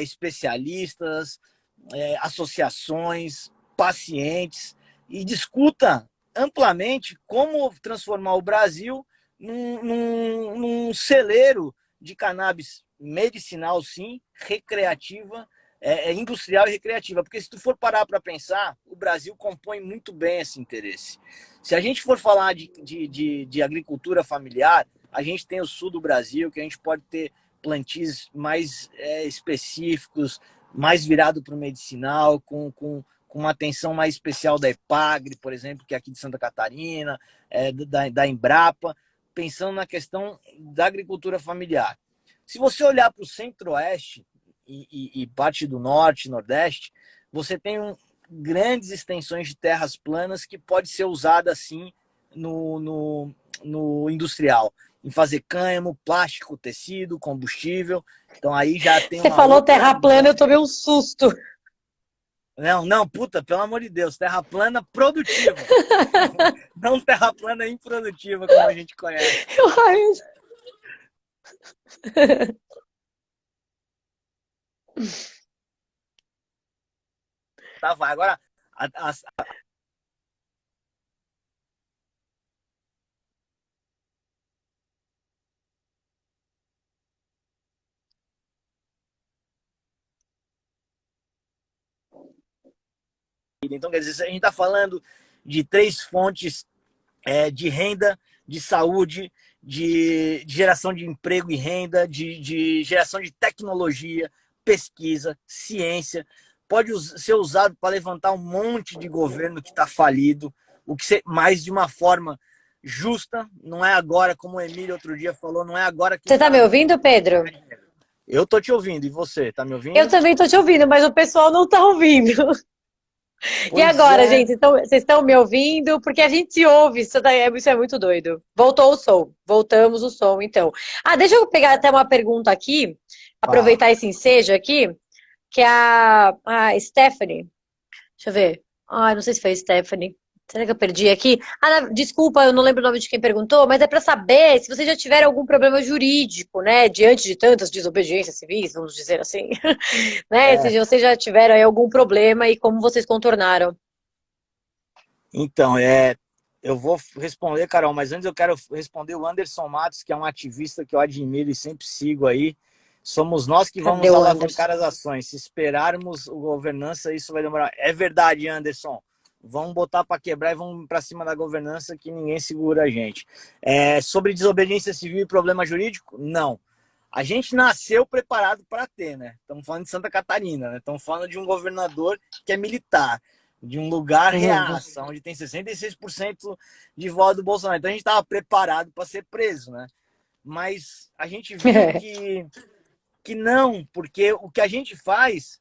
especialistas, associações, pacientes e discuta amplamente como transformar o Brasil num celeiro de cannabis medicinal, sim, recreativa, industrial e recreativa. Porque se tu for parar para pensar, o Brasil compõe muito bem esse interesse. Se a gente for falar de agricultura familiar, a gente tem o sul do Brasil, que a gente pode ter plantios mais específicos, mais virado para o medicinal, com uma atenção mais especial da EPAGRE, por exemplo, que é aqui de Santa Catarina, da Embrapa, pensando na questão da agricultura familiar. Se você olhar para o centro-oeste e parte do norte, nordeste, você tem grandes extensões de terras planas que pode ser usada assim no industrial, em fazer cânhamo, plástico, tecido, combustível. Então aí já tem Você uma falou outra. terra plana, eu tomei um susto. Não, não, puta, pelo amor de Deus, terra plana produtiva. Não terra plana improdutiva, como a gente conhece. Tá, vai. Agora, a, a, então, quer dizer, a gente está falando de três fontes de renda, de saúde, de geração de emprego e renda, de geração de tecnologia, pesquisa, ciência. Pode ser usado para levantar um monte de governo que está falido, o que mais de uma forma justa, não é agora, como o Emílio outro dia falou, não é agora que os Você tá me caras ouvindo, Pedro? ganham dinheiro. Eu tô te ouvindo, e você, tá me Eu ouvindo? também tô te ouvindo, mas o pessoal não tá ouvindo. E Pois agora, é. gente, vocês estão me ouvindo? Porque a gente se ouve, isso é muito doido. Voltou o som, voltamos o som, então. Ah, deixa eu pegar até uma pergunta aqui, Fala. aproveitar esse ensejo aqui, que é a Stephanie, deixa eu ver. Ah, não sei se foi a Stephanie. Será que eu perdi aqui? Ah, desculpa, eu não lembro o nome de quem perguntou, mas é para saber se vocês já tiveram algum problema jurídico, né, diante de tantas desobediências civis, vamos dizer assim, né? Se É, vocês já tiveram aí algum problema e como vocês contornaram. então, eu vou responder, Carol, mas antes eu quero responder o Anderson Matos, que é um ativista que eu admiro e sempre sigo aí. Somos nós que Cadê vamos o alavancar Anderson? as ações. Se esperarmos o governança, isso vai demorar. É verdade, Anderson. Vamos botar para quebrar e vamos para cima da governança que ninguém segura a gente. Sobre desobediência civil e problema jurídico? Não. A gente nasceu preparado para ter, né? Estamos falando de Santa Catarina, né? Estamos falando de um governador que é militar, de um lugar Uhum. reaça, onde tem 66% de voto do Bolsonaro. Então a gente estava preparado para ser preso, né? Mas a gente viu que que não, porque o que a gente faz,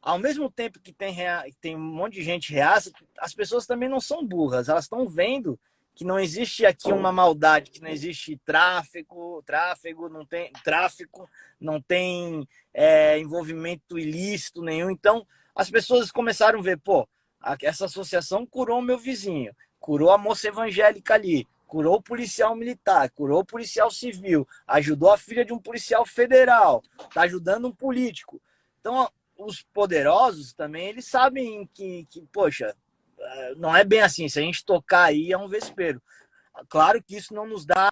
ao mesmo tempo que tem um monte de gente reaça, as pessoas também não são burras, elas estão vendo que não existe aqui uma maldade, que não existe tráfico, não tem envolvimento ilícito nenhum. Então, as pessoas começaram a ver, pô, essa associação curou o meu vizinho, curou a moça evangélica ali, curou o policial militar, curou o policial civil, ajudou a filha de um policial federal, está ajudando um político. Então, os poderosos também, eles sabem que, poxa, não é bem assim. Se a gente tocar aí, é um vespeiro. Claro que isso não nos dá.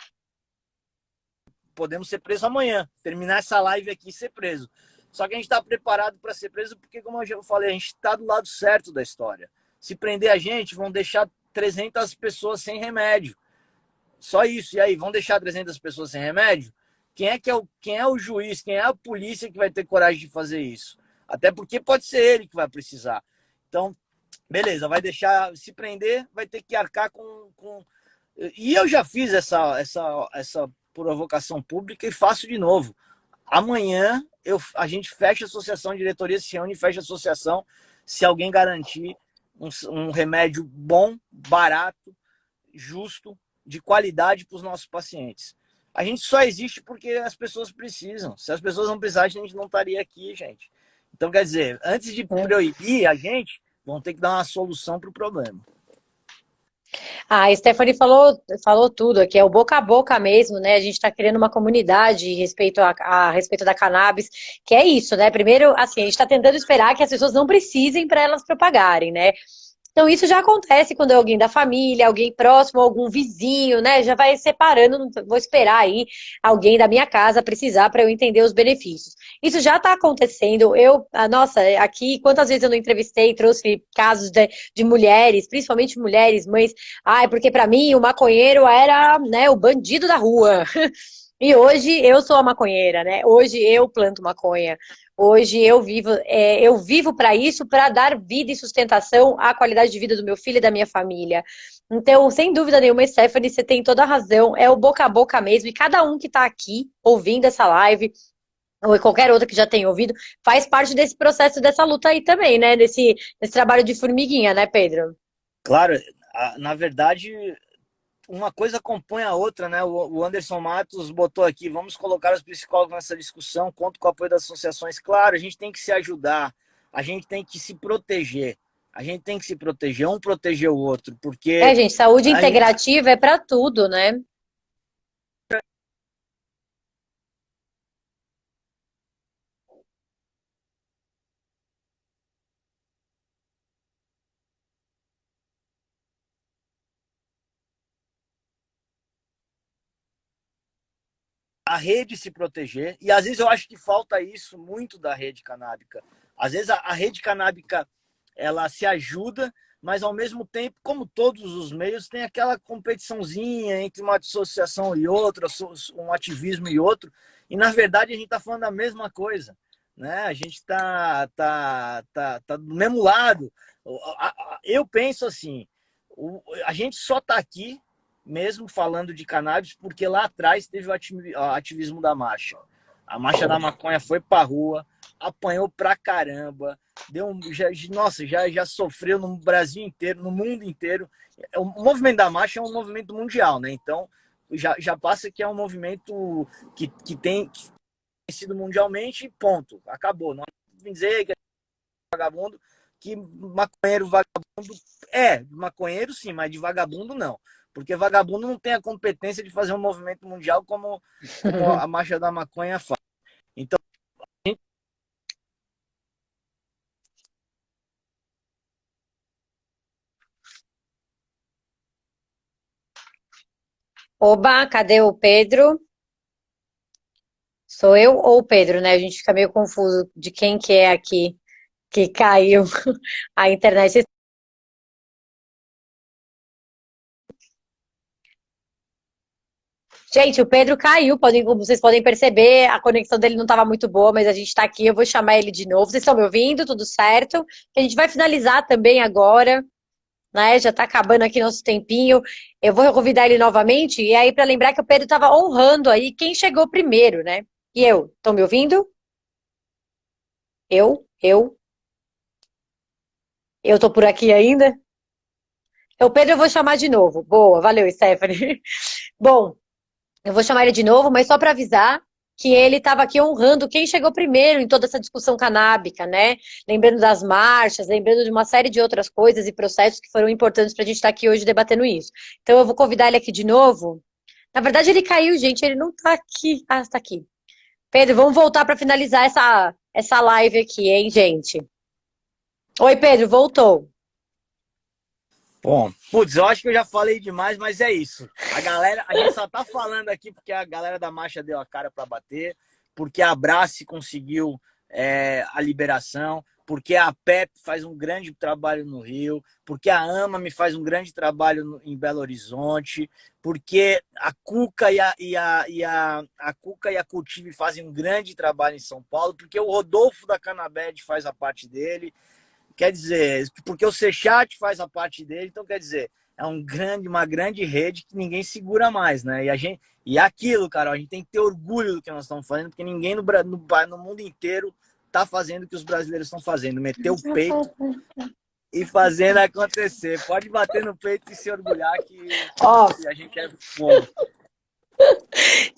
Podemos ser presos amanhã, terminar essa live aqui e ser preso. Só que a gente está preparado para ser preso porque, como eu já falei, a gente está do lado certo da história. Se prender a gente, vão deixar 300 pessoas sem remédio. Só isso. E aí, vão deixar 300 pessoas sem remédio? Quem é o juiz, quem é a polícia que vai ter coragem de fazer isso? Até porque pode ser ele que vai precisar. Então, beleza, vai deixar se prender, vai ter que arcar com... E eu já fiz essa provocação pública e faço de novo. Amanhã a gente fecha a associação, a diretoria se reúne e fecha a associação se alguém garantir um remédio bom, barato, justo, de qualidade para os nossos pacientes. A gente só existe porque as pessoas precisam. Se as pessoas não precisassem, a gente não estaria aqui, gente. Então, quer dizer, antes de proibir a gente, vão ter que dar uma solução para o problema. A Stephanie falou tudo aqui, é o boca a boca mesmo, né? A gente está criando uma comunidade a respeito da cannabis, que é isso, né? Primeiro, assim, a gente está tentando esperar que as pessoas não precisem para elas propagarem, né? Então, isso já acontece quando é alguém da família, alguém próximo, algum vizinho, né? Já vai separando, não vou esperar aí alguém da minha casa precisar para eu entender os benefícios. Isso já está acontecendo. Nossa, aqui, quantas vezes eu não entrevistei, trouxe casos de mulheres, principalmente mulheres, mães. Ai, porque para mim o maconheiro era, né, o bandido da rua. E hoje eu sou a maconheira, né? Hoje eu planto maconha. Hoje eu vivo para isso, para dar vida e sustentação à qualidade de vida do meu filho e da minha família. Então, sem dúvida nenhuma, Stephanie, você tem toda a razão. É o boca a boca mesmo. E cada um que está aqui ouvindo essa live, ou qualquer outra que já tenha ouvido, faz parte desse processo, dessa luta aí também, né? Desse trabalho de formiguinha, né, Pedro? Claro, na verdade, uma coisa compõe a outra, né? O Anderson Matos botou aqui, vamos colocar os psicólogos nessa discussão, conto com o apoio das associações. Claro, a gente tem que se ajudar, a gente tem que se proteger, a gente tem que se proteger, um proteger o outro, porque Gente, saúde a gente, integrativa é para tudo, né? a rede se proteger, e às vezes eu acho que falta isso muito da rede canábica. Às vezes a rede canábica, ela se ajuda, mas ao mesmo tempo, como todos os meios, tem aquela competiçãozinha entre uma associação e outra, um ativismo e outro, e na verdade a gente está falando da mesma coisa, né? A gente tá do mesmo lado. Eu penso assim, a gente só está aqui mesmo falando de cannabis, porque lá atrás teve o ativismo da marcha. A marcha da maconha foi pra rua, apanhou pra caramba, já sofreu no Brasil inteiro, no mundo inteiro. O movimento da marcha é um movimento mundial, né? Então já passa que é um movimento que tem sido mundialmente, ponto, acabou. Não vem dizer que é vagabundo, que maconheiro vagabundo maconheiro sim, mas de vagabundo não. Porque vagabundo não tem a competência de fazer um movimento mundial como a Marcha da Maconha faz. Então, Oba, cadê o Pedro? Sou eu ou o Pedro, né? A gente fica meio confuso de quem que é aqui que caiu a internet. Gente, o Pedro caiu, como vocês podem perceber, a conexão dele não estava muito boa, mas a gente está aqui, eu vou chamar ele de novo. Vocês estão me ouvindo? Tudo certo? A gente vai finalizar também agora, né? Já está acabando aqui nosso tempinho. Eu vou convidar ele novamente, e aí para lembrar que o Pedro estava honrando aí quem chegou primeiro, né? E eu, estão me ouvindo? Eu, eu tô por aqui ainda. O Pedro eu vou chamar de novo. Boa, valeu, Stephanie. Bom, eu vou chamar ele de novo, mas só para avisar que ele estava aqui honrando quem chegou primeiro em toda essa discussão canábica, né? Lembrando das marchas, lembrando de uma série de outras coisas e processos que foram importantes para a gente estar aqui hoje debatendo isso. Então eu vou convidar ele aqui de novo. Na verdade, ele caiu, gente, ele não tá aqui. Ah, está aqui. Pedro, vamos voltar para finalizar essa live aqui, hein, gente? Oi, Pedro, voltou. Bom, putz, eu acho que eu já falei demais, mas é isso. A galera, a gente só tá falando aqui porque a galera da marcha deu a cara para bater, porque a Abrace conseguiu a liberação, porque a PEP faz um grande trabalho no Rio, porque a AMA faz um grande trabalho em Belo Horizonte, porque a Cuca a Cuca e a Cultive fazem um grande trabalho em São Paulo, porque o Rodolfo da Canabed faz a parte dele. Quer dizer, porque o Sechat faz a parte dele, então quer dizer, é uma grande rede que ninguém segura mais, né? E aquilo, cara, a gente tem que ter orgulho do que nós estamos fazendo, porque ninguém no mundo inteiro está fazendo o que os brasileiros estão fazendo, meter o peito e fazendo acontecer. Pode bater no peito e se orgulhar Ó, que a gente é fogo.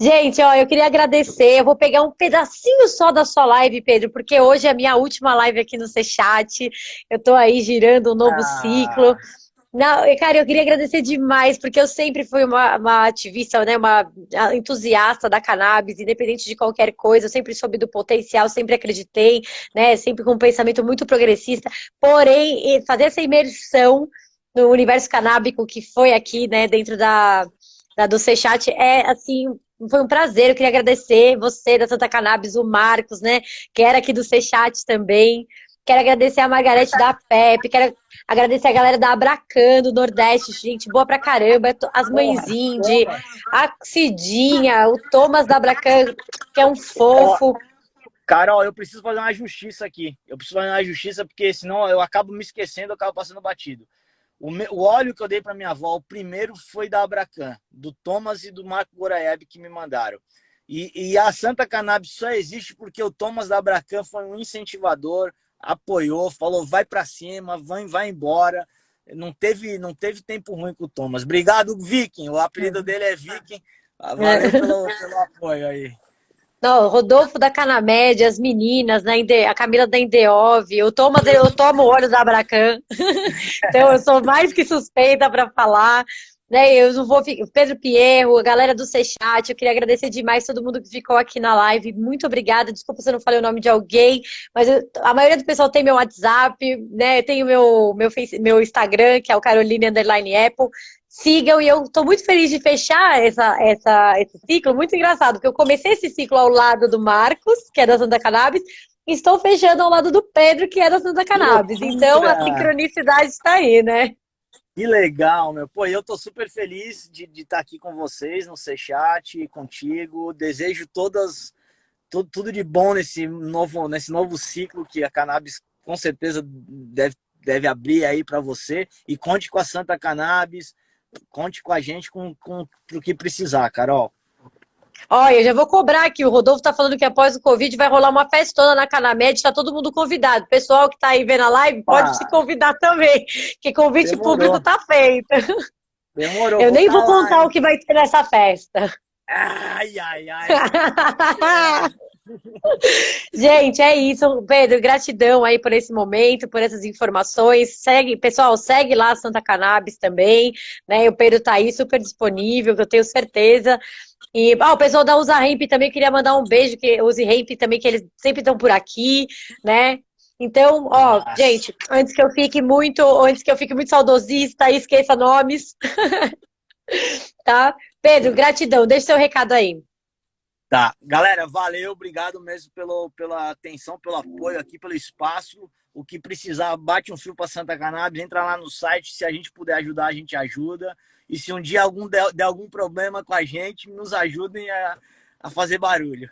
gente, ó, eu queria agradecer. Eu vou pegar um pedacinho só da sua live, Pedro, porque hoje é a minha última live aqui no Sechat. Eu tô aí girando um novo ciclo. Ah, Não, cara, eu queria agradecer demais, porque eu sempre fui uma ativista, né, uma entusiasta da cannabis, independente de qualquer coisa, eu sempre soube do potencial, sempre acreditei, né, sempre com um pensamento muito progressista. Porém, fazer essa imersão no universo canábico que foi aqui, né, dentro do Sechat é, assim, foi um prazer. Eu queria agradecer você da Santa Cannabis, o Marcos, né, que era aqui do Sechat também. Quero agradecer a Margarete da PEP, quero agradecer a galera da Abracan, do Nordeste, gente boa pra caramba, as mães porra, Indy, a Cidinha, o Thomas da Abracan, que é um fofo. Carol, eu preciso fazer uma justiça aqui. Eu preciso fazer uma justiça porque senão eu acabo me esquecendo, eu acabo passando batido. O óleo que eu dei para minha avó, o primeiro foi da Abracan, do Thomas e do Marco Goraeb que me mandaram. E a Santa Cannabis só existe porque o Thomas da Abracan foi um incentivador, apoiou, falou vai para cima, vai embora. Não teve tempo ruim com o Thomas. Obrigado, Viking. O apelido dele é Viking. Valeu pelo apoio aí. Não, o Rodolfo da Canamédia, as meninas, né, a Camila da Indeov, o Thomas, eu tomo óleo da Abracan, então eu sou mais que suspeita para falar, né, eu não vou, o Pedro Pierro, a galera do Sechat, eu queria agradecer demais todo mundo que ficou aqui na live, muito obrigada, desculpa se eu não falei o nome de alguém, mas a maioria do pessoal tem meu WhatsApp, né, tem o meu Instagram, que é o Caroline Apple. Sigam, e eu estou muito feliz de fechar esse ciclo, muito engraçado, porque eu comecei esse ciclo ao lado do Marcos, que é da Santa Cannabis, e estou fechando ao lado do Pedro, que é da Santa Que Cannabis. Então a loucura! sincronicidade está aí, né? Que legal, meu. Pô, eu tô super feliz de estar aqui com vocês no Sechat, contigo. Desejo tudo de bom nesse novo ciclo que a cannabis com certeza deve abrir aí para você. E conte com a Santa Cannabis, conte com a gente com o que precisar, Carol. Olha, eu já vou cobrar aqui. O Rodolfo está falando que após o Covid vai rolar uma festona na Canamed, está todo mundo convidado. O pessoal que está aí vendo a live pode se Ah, convidar também, que convite público demorou. está feito. Demorou, Eu vou nem estar vou lá, contar o hein? que vai ter nessa festa. Ai, ai, ai. É, Gente, é isso. Pedro, gratidão aí por esse momento, por essas informações. Segue, pessoal, segue lá a Santa Cannabis também, né? O Pedro tá aí super disponível, que eu tenho certeza. E o pessoal da Usa Hemp também queria mandar um beijo, que Use Hemp também, que eles sempre estão por aqui, né? Então, ó, nossa. gente, antes que eu fique muito saudosista e esqueça nomes, tá? Pedro, gratidão. Deixa seu recado aí. Tá, galera, valeu, obrigado mesmo pela atenção, pelo apoio aqui, pelo espaço. O que precisar, bate um fio para Santa Cannabis, entra lá no site, se a gente puder ajudar, a gente ajuda. E se um dia der algum problema com a gente, nos ajudem a fazer barulho.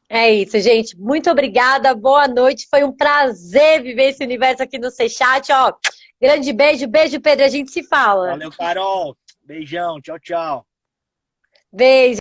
É isso, gente. Muito obrigada. Boa noite. Foi um prazer viver esse universo aqui no Sechat, ó. Grande beijo, beijo, Pedro. A gente se fala. Valeu, Carol. Beijão, tchau, tchau. Beijo.